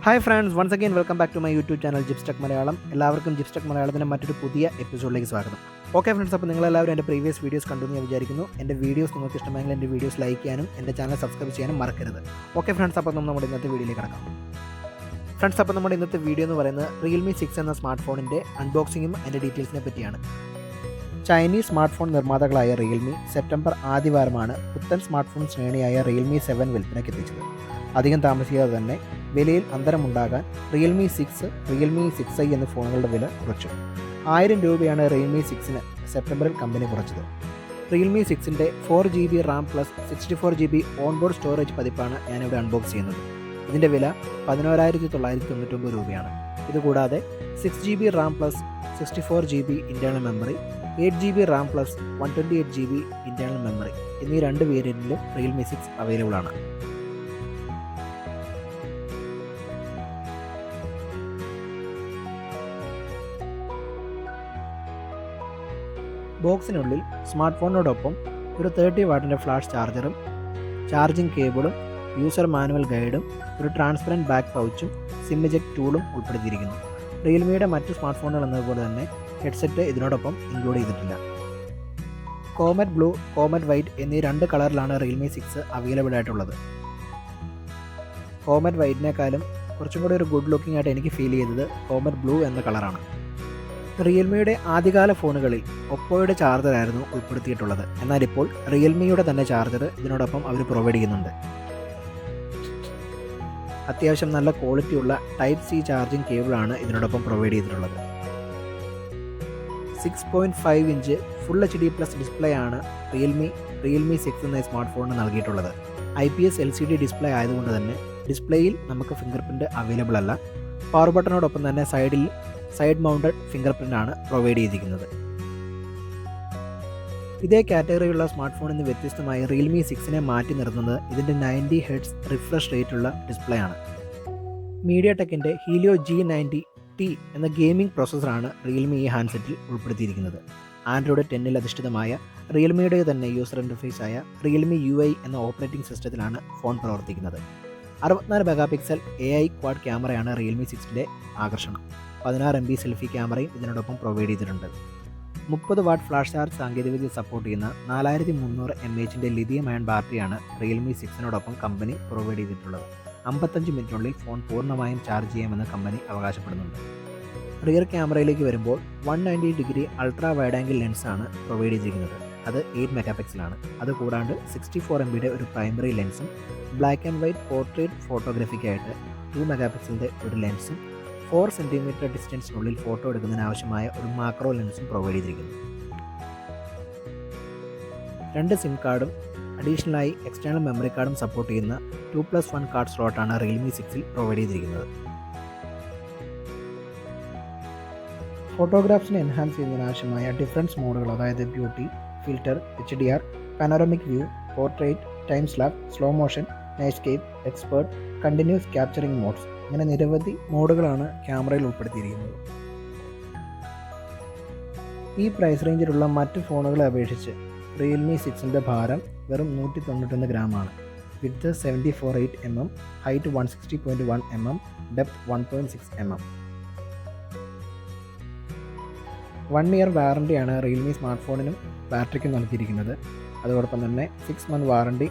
Hi friends, once again welcome back to my YouTube channel Gipstech Malayalam. എല്ലാവർക്കും Gipstech മലയാളത്തിൻ്റെ മറ്റൊരു പുതിയ എപ്പിസോഡിലേക്ക് സ്വാഗതം. ഓക്കെ ഫ്രണ്ട്സ്, അപ്പോൾ നിങ്ങളെല്ലാവരും എൻ്റെ പ്രീവിയസ് വീഡിയോസ് കണ്ടു എന്ന് ഞാൻ വിചാരിക്കുന്നു. എൻ്റെ വീഡിയോസ് നിങ്ങൾക്ക് ഇഷ്ടമെങ്കിൽ എൻ്റെ വീഡിയോസ് ലൈക്ക് ചെയ്യാനും എൻ്റെ ചാനൽ സബ്സ്ക്രൈബ് ചെയ്യാനും മറക്കരുത്. ഓക്കെ ഫ്രണ്ട്സ്, അപ്പോൾ നമ്മുടെ ഇന്നത്തെ വീഡിയോയിലേക്ക് കിടക്കാം. ഫ്രണ്ട്സ്, അപ്പോൾ നമ്മുടെ ഇന്നത്തെ വീഡിയോ എന്ന് പറയുന്നത് Realme 6 എന്ന സ്മാർട്ട് ഫോണിൻ്റെ അൺബോക്സിങ്ങും അതിൻ്റെ ഡീറ്റെയിൽസിനെ പറ്റിയാണ്. ചൈനീസ് സ്മാർട്ട് ഫോൺ നിർമ്മാതാക്കളായ Realme സെപ്റ്റംബർ ആദ്യവാരമാണ് പുത്തൻ സ്മാർട്ട് ഫോൺ ശ്രേണിയായ Realme 7 വിൽപ്പനയ്ക്ക് എത്തിച്ചത്. അധികം താമസിയാതെ തന്നെ വിലയിൽ അന്തരമുണ്ടാകാൻ Realme 6, Realme 6i എന്നീ ഫോണുകളുടെ വില കുറച്ചു. 1000 രൂപയാണ് Realme 6ന് സെപ്റ്റംബറിൽ കമ്പനി കുറച്ചത്. Realme 6ൻ്റെ 4GB RAM plus 64GB onboard storage പതിപ്പാണ് ഞാനിവിടെ അൺബോക്സ് ചെയ്യുന്നത്. ഇതിൻ്റെ വില 11,999 രൂപയാണ്. ഇതുകൂടാതെ 6GB RAM plus 64GB internal memory, 8GB RAM plus 128GB internal memory എന്നീ രണ്ട് വേരിയൻറ്റിലും Realme 6 അവൈലബിൾ ആണ്. ബോക്സിനുള്ളിൽ സ്മാർട്ട് ഫോണിനോടൊപ്പം ഒരു 30 വാട്ടിൻ്റെ ഫ്ലാഷ് ചാർജറും ചാർജിംഗ് കേബിളും യൂസർ മാനുവൽ ഗൈഡും ഒരു ട്രാൻസ്പെറൻറ്റ് ബാക്ക് പൗച്ചും സിം ഇജക്റ്റ് ടൂളും ഉൾപ്പെടുത്തിയിരിക്കുന്നു. റിയൽമിയുടെ മറ്റ് സ്മാർട്ട് ഫോണുകൾ എന്നതുപോലെ തന്നെ ഹെഡ്സെറ്റ് ഇതിനോടൊപ്പം ഇൻക്ലൂഡ് ചെയ്തിട്ടില്ല. കോമറ്റ് ബ്ലൂ, കോമറ്റ് വൈറ്റ് എന്നീ രണ്ട് കളറിലാണ് Realme 6 അവൈലബിൾ ആയിട്ടുള്ളത്. കോമറ്റ് വൈറ്റിനേക്കാളും കുറച്ചും കൂടി ഒരു ഗുഡ് ലുക്കിംഗ് ആയിട്ട് എനിക്ക് ഫീൽ ചെയ്തത് കോമറ്റ് ബ്ലൂ എന്ന കളറാണ്. റിയൽമിയുടെ ആദ്യകാല ഫോണുകളിൽ ഒപ്പോയുടെ ചാർജറായിരുന്നു ഉൾപ്പെടുത്തിയിട്ടുള്ളത്. എന്നാൽ ഇപ്പോൾ റിയൽമിയുടെ തന്നെ ചാർജർ ഇതിനോടൊപ്പം അവർ പ്രൊവൈഡ് ചെയ്യുന്നുണ്ട്. അത്യാവശ്യം നല്ല ക്വാളിറ്റിയുള്ള ടൈപ്പ് സി ചാർജിംഗ് കേബിളാണ് ഇതിനോടൊപ്പം പ്രൊവൈഡ് ചെയ്തിട്ടുള്ളത്. 6.5 inch full HD plus display ആണ് Realme 6 എന്ന സ്മാർട്ട് ഫോണിന് നൽകിയിട്ടുള്ളത്. IPS LCD ഡിസ്പ്ലേ ആയതുകൊണ്ട് തന്നെ ഡിസ്പ്ലേയിൽ നമുക്ക് ഫിംഗർ പ്രിൻറ്റ് അവൈലബിൾ അല്ല. പവർ ബട്ടണോടൊപ്പം തന്നെ സൈഡ് മൗണ്ടഡ് ഫിംഗർ പ്രിൻ്റ് ആണ് പ്രൊവൈഡ് ചെയ്തിരിക്കുന്നത്. ഇതേ കാറ്റഗറിയുള്ള സ്മാർട്ട് ഫോണിൽ നിന്ന് വ്യത്യസ്തമായി Realme 6നെ മാറ്റി നിർത്തുന്നത് ഇതിൻ്റെ 90 Hz റിഫ്രഷ് റേറ്റുള്ള ഡിസ്പ്ലേ ആണ്. MediaTekൻ്റെ Helio G90T എന്ന ഗെയിമിംഗ് പ്രോസസ്സറാണ് Realme ഈ ഹാൻഡ്സെറ്റിൽ ഉൾപ്പെടുത്തിയിരിക്കുന്നത്. ആൻഡ്രോയിഡ് 10 അധിഷ്ഠിതമായ റിയൽമിയുടെ തന്നെ യൂസർ ഇൻ്റർഫേസ് ആയ Realme UI എന്ന ഓപ്പറേറ്റിംഗ് സിസ്റ്റത്തിലാണ് ഫോൺ പ്രവർത്തിക്കുന്നത്. 64 മെഗാപിക്സൽ AI ക്വാഡ് ക്യാമറയാണ് Realme 6ൻ്റെ ആകർഷണം. 16 MB സെൽഫി ക്യാമറയും ഇതിനോടൊപ്പം പ്രൊവൈഡ് ചെയ്തിട്ടുണ്ട്. 30 വാട്ട് ഫ്ലാഷ് ചാർജ് സാങ്കേതികവിദ്യ സപ്പോർട്ട് ചെയ്യുന്ന 4300 mAh ലിഥിയം അയൺ ബാറ്ററിയാണ് Realme 6നോടൊപ്പം കമ്പനി പ്രൊവൈഡ് ചെയ്തിട്ടുള്ളത്. 55 മിനിറ്റിനുള്ളിൽ ഫോൺ പൂർണ്ണമായും ചാർജ് ചെയ്യാമെന്ന് കമ്പനി അവകാശപ്പെടുന്നുണ്ട്. റിയർ ക്യാമറയിലേക്ക് വരുമ്പോൾ 190 ഡിഗ്രി അൾട്രാ വൈഡ് ആംഗിൾ ലെൻസാണ് പ്രൊവൈഡ് ചെയ്തിരിക്കുന്നത്. അത് 8 മെഗാപിക്സലാണ്. അതുകൂടാണ്ട് 64 MB ഒരു പ്രൈമറി ലെൻസും ബ്ലാക്ക് ആൻഡ് വൈറ്റ് പോർട്രേറ്റ് ഫോട്ടോഗ്രാഫിക്കായിട്ട് 2 മെഗാപിക്സലിൻ്റെ ഒരു ലെൻസും 4 സെൻറ്റിമീറ്റർ ഡിസ്റ്റൻസിനുള്ളിൽ ഫോട്ടോ എടുക്കുന്നതിന് ആവശ്യമായ ഒരു മാക്രോ ലെൻസും പ്രൊവൈഡ് ചെയ്തിരിക്കുന്നു. 2 സിം കാർഡും അഡീഷണലായി എക്സ്റ്റേണൽ മെമ്മറി കാർഡും സപ്പോർട്ട് ചെയ്യുന്ന 2+1 കാർഡ് സ്ലോട്ടാണ് Realme 6ൽ പ്രൊവൈഡ് ചെയ്തിരിക്കുന്നത്. ഫോട്ടോഗ്രാഫ്സിനെ എൻഹാൻസ് ചെയ്യുന്നതിന് ആവശ്യമായ ഡിഫറൻസ് മോഡുകൾ, അതായത് beauty, filter, HDR, panoramic view, portrait, time slap, slow motion, nightscape, expert, continuous capturing modes ഇങ്ങനെ നിരവധി മോഡുകളാണ് ക്യാമറയിൽ ഉൾപ്പെടുത്തിയിരിക്കുന്നത്. ഈ പ്രൈസ് റേഞ്ചിലുള്ള മറ്റ് ഫോണുകളെ അപേക്ഷിച്ച് Realme 6ൻ്റെ ഭാരം വെറും 191 ഗ്രാമാണ്. Width 74.8 mm, height 160.1 mm, depth 1.6 mm. 1 year വാറണ്ടിയാണ് Realme സ്മാർട്ട് ഫോണിനും ബാറ്ററിക്കും നൽകിയിരിക്കുന്നത്. അതോടൊപ്പം തന്നെ 6 month വാറണ്ടി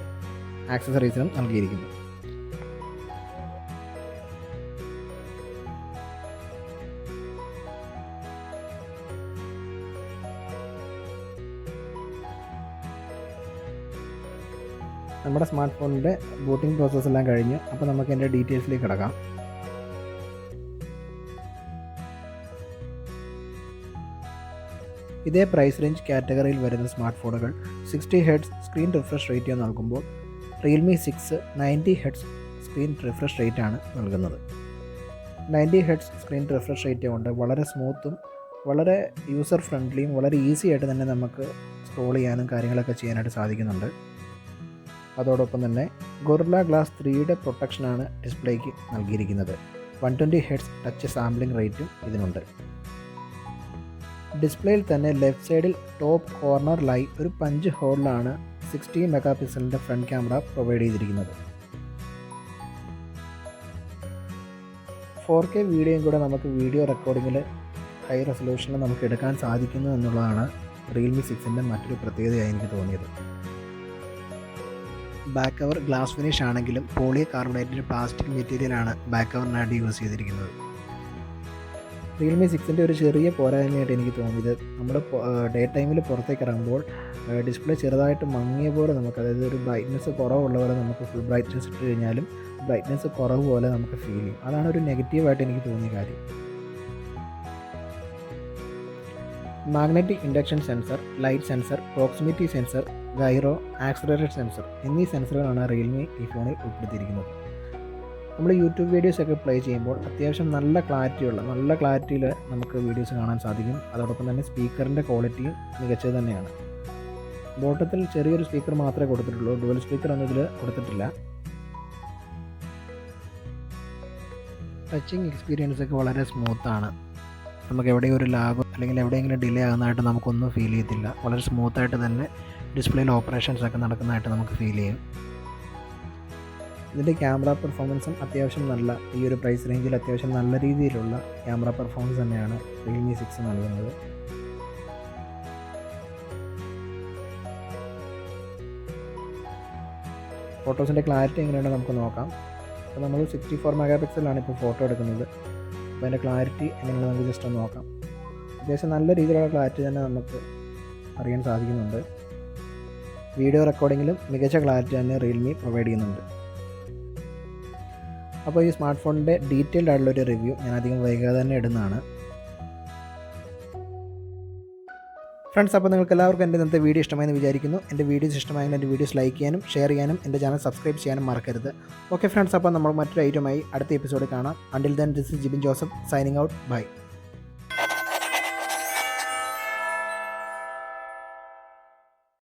ആക്സസറീസിനും നൽകിയിരിക്കുന്നു. നമ്മുടെ സ്മാർട്ട് ഫോണിൻ്റെ ബൂട്ടിംഗ് പ്രോസസ്സ് എല്ലാം കഴിഞ്ഞു. അപ്പോൾ നമുക്ക് എൻ്റെ ഡീറ്റെയിൽസിലേക്ക് കിടക്കാം. ഇതേ പ്രൈസ് റേഞ്ച് കാറ്റഗറിയിൽ വരുന്ന സ്മാർട്ട് ഫോണുകൾ 60 Hz സ്ക്രീൻ റിഫ്രഷ് റേറ്റ് നൽകുമ്പോൾ Realme 6 90 Hz screen refresh rate ആണ് നൽകുന്നത്. 90 Hz സ്ക്രീൻ റിഫ്രഷ് റേറ്റ് കൊണ്ട് വളരെ സ്മൂത്തും വളരെ യൂസർ ഫ്രണ്ട്ലിയും വളരെ ഈസി ആയിട്ട് തന്നെ നമുക്ക് സ്ക്രോൾ ചെയ്യാനും കാര്യങ്ങളൊക്കെ ചെയ്യാനായിട്ട് സാധിക്കുന്നുണ്ട്. അതോടൊപ്പം തന്നെ ഗൊറില്ല ഗ്ലാസ് 3യുടെ പ്രൊട്ടക്ഷനാണ് ഡിസ്പ്ലേക്ക് നൽകിയിരിക്കുന്നത്. 120 Hz ടച്ച് സാമ്പിളിംഗ് റേറ്റും ഇതിനുണ്ട്. ഡിസ്പ്ലേയിൽ തന്നെ ലെഫ്റ്റ് സൈഡിൽ ടോപ്പ് കോർണറിലായി ഒരു പഞ്ച് ഹോളിലാണ് 16 മെഗാപിക്സലിൻ്റെ ഫ്രണ്ട് ക്യാമറ പ്രൊവൈഡ് ചെയ്തിരിക്കുന്നത്. 4K വീഡിയോയും കൂടെ നമുക്ക് വീഡിയോ റെക്കോർഡിങ്ങിൽ ഹൈ റെസൊല്യൂഷനിൽ നമുക്ക് എടുക്കാൻ സാധിക്കുന്നു എന്നുള്ളതാണ് റിയൽമി 6ൻ്റെ മറ്റൊരു പ്രത്യേകതയായി എനിക്ക് തോന്നിയത്. ബാക്ക് കവർ ഗ്ലാസ് ഫിനിഷ് ആണെങ്കിലും പോളി കാർബണേറ്റഡ് പ്ലാസ്റ്റിക് മെറ്റീരിയലാണ് ബാക്ക് കവറിനായിട്ട് യൂസ് ചെയ്തിരിക്കുന്നത്. റിയൽമി 6ൻ്റെ ഒരു ചെറിയ പോരായ്മയായിട്ട് എനിക്ക് തോന്നിയത്, നമ്മൾ ഡേ ടൈമിൽ പുറത്തേക്ക് ഇറങ്ങുമ്പോൾ ഡിസ്പ്ലേ ചെറുതായിട്ട് മങ്ങിയ പോലെ നമുക്ക്, അതായത് ഒരു ബ്രൈറ്റ്നസ് കുറവുള്ള പോലെ നമുക്ക് ഫുൾ ബ്രൈറ്റ്നസ് ഇട്ട് കഴിഞ്ഞാലും ബ്രൈറ്റ്നസ് കുറവ് പോലെ നമുക്ക് ഫീൽ ചെയ്യും. അതാണ് ഒരു നെഗറ്റീവായിട്ട് എനിക്ക് തോന്നിയ കാര്യം. Magnetic induction sensor, light sensor, proximity sensor, gyro, accelerated sensor എന്നീ സെൻസറുകളാണ് റിയൽമി ഈ ഫോണിൽ ഉൾപ്പെടുത്തിയിരിക്കുന്നത്. നമ്മൾ യൂട്യൂബ് വീഡിയോസൊക്കെ പ്ലേ ചെയ്യുമ്പോൾ അത്യാവശ്യം നല്ല ക്ലാരിറ്റിയിൽ നമുക്ക് വീഡിയോസ് കാണാൻ സാധിക്കും. അതോടൊപ്പം തന്നെ സ്പീക്കറിൻ്റെ ക്വാളിറ്റിയും മികച്ചത് തന്നെയാണ്. ബോട്ടത്തിൽ ചെറിയൊരു സ്പീക്കർ മാത്രമേ കൊടുത്തിട്ടുള്ളൂ, ഡുവൽ സ്പീക്കർ ഒന്നും ഇതിൽ കൊടുത്തിട്ടില്ല. ടച്ചിങ് എക്സ്പീരിയൻസ് ഒക്കെ വളരെ സ്മൂത്താണ്. നമുക്ക് എവിടെയും ഒരു ലാഗോ അല്ലെങ്കിൽ എവിടെയെങ്കിലും ഡിലേ ആകുന്നതായിട്ട് നമുക്കൊന്നും ഫീൽ ചെയ്യത്തില്ല. വളരെ സ്മൂത്തായിട്ട് തന്നെ ഡിസ്പ്ലേയിൽ ഓപ്പറേഷൻസ് ഒക്കെ നടക്കുന്നതായിട്ട് നമുക്ക് ഫീൽ ചെയ്യും. ഇതിൻ്റെ ക്യാമറ പെർഫോമൻസും അത്യാവശ്യം ഈ ഒരു പ്രൈസ് റേഞ്ചിൽ അത്യാവശ്യം നല്ല രീതിയിലുള്ള ക്യാമറ പെർഫോമൻസ് തന്നെയാണ് റിയൽമി 6 നൽകുന്നത്. ഫോട്ടോസിൻ്റെ ക്ലാരിറ്റി എങ്ങനെയുണ്ടെന്ന് നമുക്ക് നോക്കാം. അപ്പോൾ നമ്മൾ 64 മെഗാ പിക്സലാണ് ഇപ്പോൾ ഫോട്ടോ എടുക്കുന്നത്. അപ്പോൾ അതിൻ്റെ ക്ലാരിറ്റി എങ്ങനെയാണ് നമുക്ക് ജസ്റ്റ് ഒന്ന് നോക്കാം. അത്യാവശ്യം നല്ല രീതിയിലുള്ള ക്ലാരിറ്റി തന്നെ നമുക്ക് അറിയാൻ സാധിക്കുന്നുണ്ട്. വീഡിയോ റെക്കോർഡിങ്ങിലും മികച്ച ക്ലാരിറ്റി തന്നെ റിയൽമി പ്രൊവൈഡ് ചെയ്യുന്നുണ്ട്. അപ്പോൾ ഈ സ്മാർട്ട് ഫോണിൻ്റെ ഡീറ്റെയിൽഡ് ആയിട്ടുള്ളൊരു റിവ്യൂ ഞാൻ അധികം വൈകാതെ തന്നെ ഇടുന്നതാണ്. ഫ്രണ്ട്സ്, അപ്പോൾ നിങ്ങൾക്ക് എല്ലാവർക്കും എൻ്റെ ഇന്നത്തെ വീഡിയോ ഇഷ്ടമായെന്ന് വിചാരിക്കുന്നു. എൻ്റെ വീഡിയോസ് ഇഷ്ടമായെങ്കിൽ എൻ്റെ വീഡിയോസ് ലൈക്ക് ചെയ്യാനും ഷെയർ ചെയ്യാനും എൻ്റെ ചാനൽ സബ്സ്ക്രൈബ് ചെയ്യാനും മറക്കരുത്. ഓക്കെ ഫ്രണ്ട്സ്, അപ്പോൾ നമ്മൾ മറ്റൊരു ഐറ്റമായി അടുത്ത എപ്പിസോഡ് കാണാം. Until then this is Jibin Joseph signing out. By.